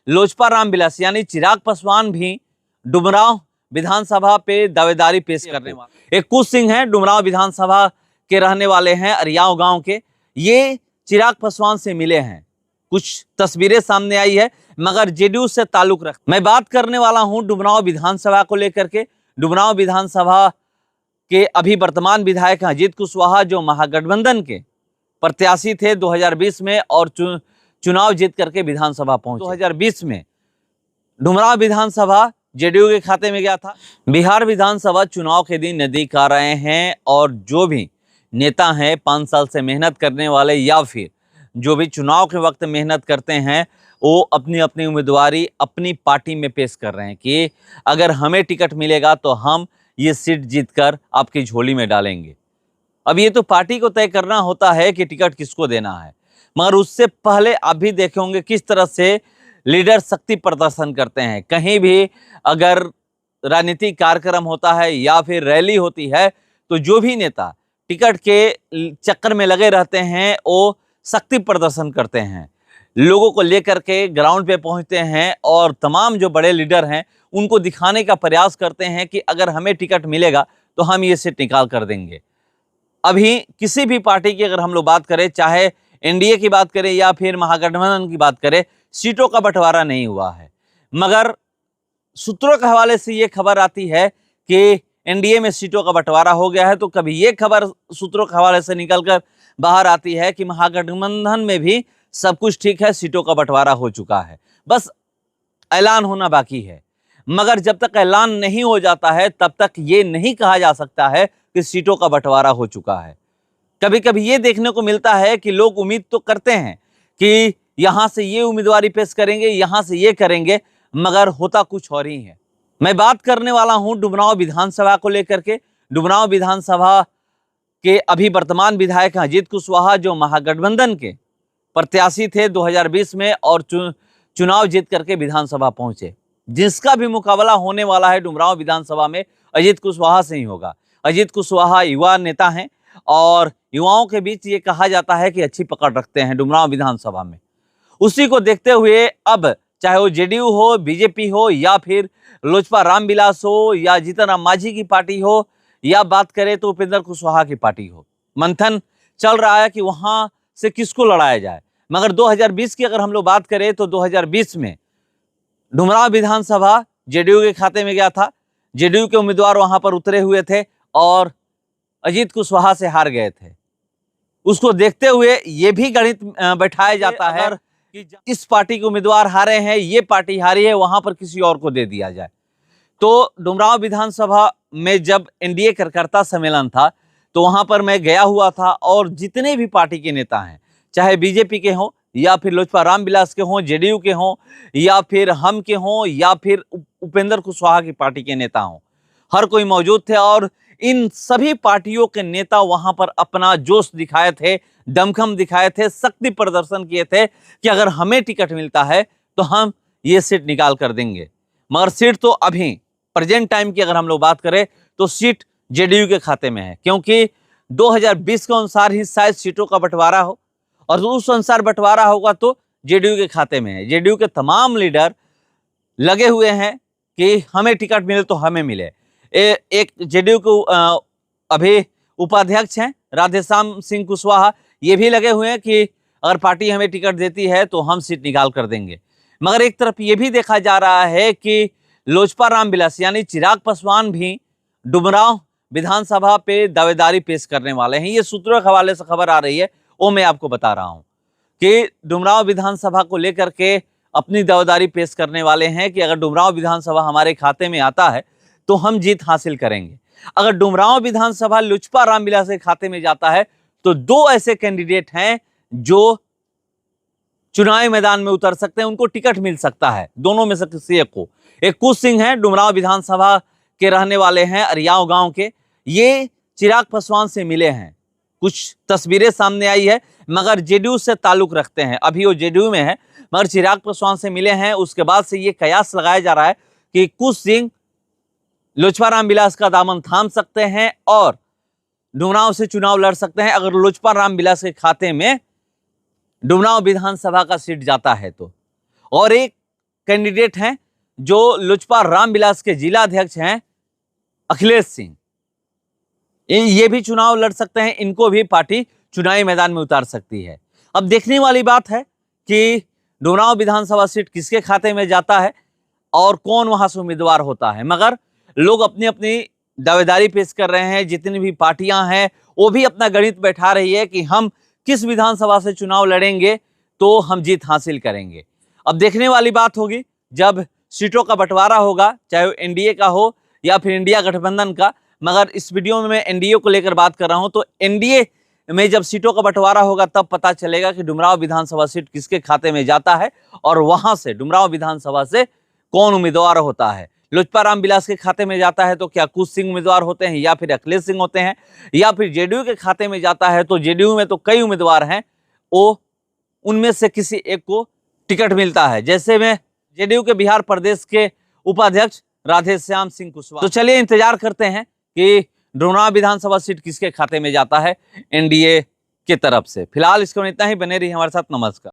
लोजपा रामविलास यानी चिराग पासवान भी डुमरांव विधानसभा पे दावेदारी पेश करने वाले। एक कुछ सिंह हैं, डुमरांव विधानसभा के रहने वाले हैं, अरियाव गांव के। ये चिराग पासवान से मिले हैं। कुछ तस्वीरें सामने आई है, मगर जेडीयू से ताल्लुक रख। मैं बात करने वाला हूं डुमरांव विधानसभा को लेकर के। डुमरांव विधानसभा के अभी वर्तमान विधायक हैं अजीत कुशवाहा, जो महागठबंधन के प्रत्याशी थे 2020 में और चुनाव जीत करके विधानसभा पहुंचे। 2020 में डुमरांव विधानसभा जेडीयू के खाते में गया था। बिहार विधानसभा चुनाव के दिन नजदीक आ रहे हैं और जो भी नेता हैं 5 साल से मेहनत करने वाले या फिर जो भी चुनाव के वक्त मेहनत करते हैं, वो अपनी अपनी उम्मीदवारी अपनी पार्टी में पेश कर रहे हैं कि अगर हमें टिकट मिलेगा तो हम ये सीट जीतकर आपकी झोली में डालेंगे। अब ये तो पार्टी को तय करना होता है कि टिकट किसको देना है, मगर उससे पहले आप भी देखे होंगे किस तरह से लीडर शक्ति प्रदर्शन करते हैं। कहीं भी अगर राजनीतिक कार्यक्रम होता है या फिर रैली होती है तो जो भी नेता टिकट के चक्कर में लगे रहते हैं वो शक्ति प्रदर्शन करते हैं, लोगों को लेकर के ग्राउंड पे पहुंचते हैं और तमाम जो बड़े लीडर हैं उनको दिखाने का प्रयास करते हैं कि अगर हमें टिकट मिलेगा तो हम ये सीट निकाल कर देंगे। अभी किसी भी पार्टी की अगर हम लोग बात करें, चाहे एनडीए की बात करें या फिर महागठबंधन की बात करें, सीटों का बंटवारा नहीं हुआ है। मगर सूत्रों के हवाले से ये खबर आती है कि एनडीए में सीटों का बंटवारा हो गया है, तो कभी ये खबर सूत्रों के हवाले से निकलकर बाहर आती है कि महागठबंधन में भी सब कुछ ठीक है, सीटों का बंटवारा हो चुका है, बस ऐलान होना बाकी है। मगर जब तक ऐलान नहीं हो जाता है तब तक ये नहीं कहा जा सकता है कि सीटों का बंटवारा हो चुका है। कभी कभी ये देखने को मिलता है कि लोग उम्मीद तो करते हैं कि यहां से ये उम्मीदवारी पेश करेंगे, यहां से ये करेंगे, मगर होता कुछ और ही है। मैं बात करने वाला हूं डुमरांव विधानसभा को लेकर के। डुमरांव विधानसभा के अभी वर्तमान विधायक हैं अजीत कुशवाहा, जो महागठबंधन के प्रत्याशी थे 2020 में और चुनाव जीत करके विधानसभा पहुंचे। जिसका भी मुकाबला होने वाला है डुमरांव विधानसभा में अजीत कुशवाहा से ही होगा। अजीत कुशवाहा युवा नेता हैं और युवाओं के बीच ये कहा जाता है कि अच्छी पकड़ रखते हैं डुमरांव विधानसभा में। उसी को देखते हुए अब चाहे वो जेडीयू हो, बीजेपी हो या फिर लोजपा रामविलास हो या जीतन राम मांझी की पार्टी हो या बात करें तो उपेंद्र कुशवाहा की पार्टी हो, मंथन चल रहा है कि वहां से किसको लड़ाया जाए। मगर 2020 की अगर हम लोग बात करें तो 2020 में डुमरांव विधानसभा जेडीयू के खाते में गया था। जेडीयू के उम्मीदवार वहां पर उतरे हुए थे और अजीत कुशवाहा से हार गए थे। उसको देखते हुए ये भी गणित बैठाया जाता है कि इस पार्टी के उम्मीदवार हारे हैं, ये पार्टी हारी है, वहां पर किसी और को दे दिया जाए। तो डुमरांव विधानसभा में जब एनडीए कार्यकर्ता सम्मेलन था तो वहां पर मैं गया हुआ था और जितने भी पार्टी के नेता हैं, चाहे बीजेपी के हों या फिर लोजपा रामविलास के हों, जेडीयू के हों या फिर हम के हों या फिर उपेंद्र कुशवाहा की पार्टी के नेता हों, हर कोई मौजूद थे और इन सभी पार्टियों के नेता वहां पर अपना जोश दिखाए थे, दमखम दिखाए थे, शक्ति प्रदर्शन किए थे कि अगर हमें टिकट मिलता है तो हम ये सीट निकाल कर देंगे। मगर सीट तो अभी प्रेजेंट टाइम की अगर हम लोग बात करें तो सीट जेडीयू के खाते में है, क्योंकि 2020 के अनुसार ही शायद सीटों का बंटवारा हो और उस अनुसार बंटवारा होगा तो जेडीयू के खाते में है। जेडीयू के तमाम लीडर लगे हुए हैं कि हमें टिकट मिले तो हमें मिले। एक जेडीयू के अभी उपाध्यक्ष हैं राधेश्याम सिंह कुशवाहा, ये भी लगे हुए हैं कि अगर पार्टी हमें टिकट देती है तो हम सीट निकाल कर देंगे। मगर एक तरफ ये भी देखा जा रहा है कि लोजपा रामविलास यानी चिराग पासवान भी डुमरांव विधानसभा पे दावेदारी पेश करने वाले हैं। ये सूत्रों के हवाले से खबर आ रही है, वो मैं आपको बता रहा हूं कि डुमरांव विधानसभा को लेकर के अपनी दावेदारी पेश करने वाले हैं कि अगर डुमरांव विधानसभा हमारे खाते में आता है तो हम जीत हासिल करेंगे। अगर डुमरांव विधानसभा लोजपा रामविलास के खाते में जाता है तो 2 ऐसे कैंडिडेट हैं जो चुनावी मैदान में उतर सकते हैं, उनको टिकट मिल सकता है। दोनों में से किसी एक को। एक कुछ सिंह हैं, डुमरांव विधानसभा के रहने वाले हैं, अरियाव गांव के। ये चिराग पासवान से मिले हैं। कुछ तस्वीरें सामने आई है, मगर जेडीयू से ताल्लुक रखते हैं, अभी वो जेडीयू में है, मगर चिराग पासवान से मिले हैं। उसके बाद से ये कयास लगाया जा रहा है कि कुछ सिंह लोजपा रामविलास का दामन थाम सकते हैं और डुमरांव से चुनाव लड़ सकते हैं अगर लोजपा रामविलास के खाते में डुमरांव विधानसभा का सीट जाता है तो। और एक कैंडिडेट हैं जो लोजपा रामविलास के जिला अध्यक्ष हैं अखिलेश सिंह, ये भी चुनाव लड़ सकते हैं, इनको भी पार्टी चुनावी मैदान में उतार सकती है। अब देखने वाली बात है कि डुमरांव विधानसभा सीट किसके खाते में जाता है और कौन वहां से उम्मीदवार होता है। मगर लोग अपनी अपनी दावेदारी पेश कर रहे हैं, जितनी भी पार्टियां हैं वो भी अपना गणित बैठा रही है कि हम किस विधानसभा से चुनाव लड़ेंगे तो हम जीत हासिल करेंगे। अब देखने वाली बात होगी जब सीटों का बंटवारा होगा, चाहे वो एनडीए का हो या फिर इंडिया गठबंधन का। मगर इस वीडियो में मैं एनडीए को लेकर बात कर रहा हूं, तो एनडीए में जब सीटों का बंटवारा होगा तब पता चलेगा कि डुमरांव विधानसभा सीट किसके खाते में जाता है और वहां से डुमरांव विधानसभा से कौन उम्मीदवार होता है। लोजपा रामविलास के खाते में जाता है तो क्या कुछ सिंह उम्मीदवार होते हैं या फिर अखिलेश सिंह होते हैं, या फिर जेडीयू के खाते में जाता है तो जेडीयू में तो कई उम्मीदवार हैं, वो उनमें से किसी एक को टिकट मिलता है। जैसे में जेडीयू के बिहार प्रदेश के उपाध्यक्ष राधेश्याम सिंह कुशवाहा। तो चलिए इंतजार करते हैं कि डुमरांव विधानसभा सीट किसके खाते में जाता है एनडीए की तरफ से। फिलहाल इसको इतना ही, बने रहिए हमारे साथ। नमस्कार।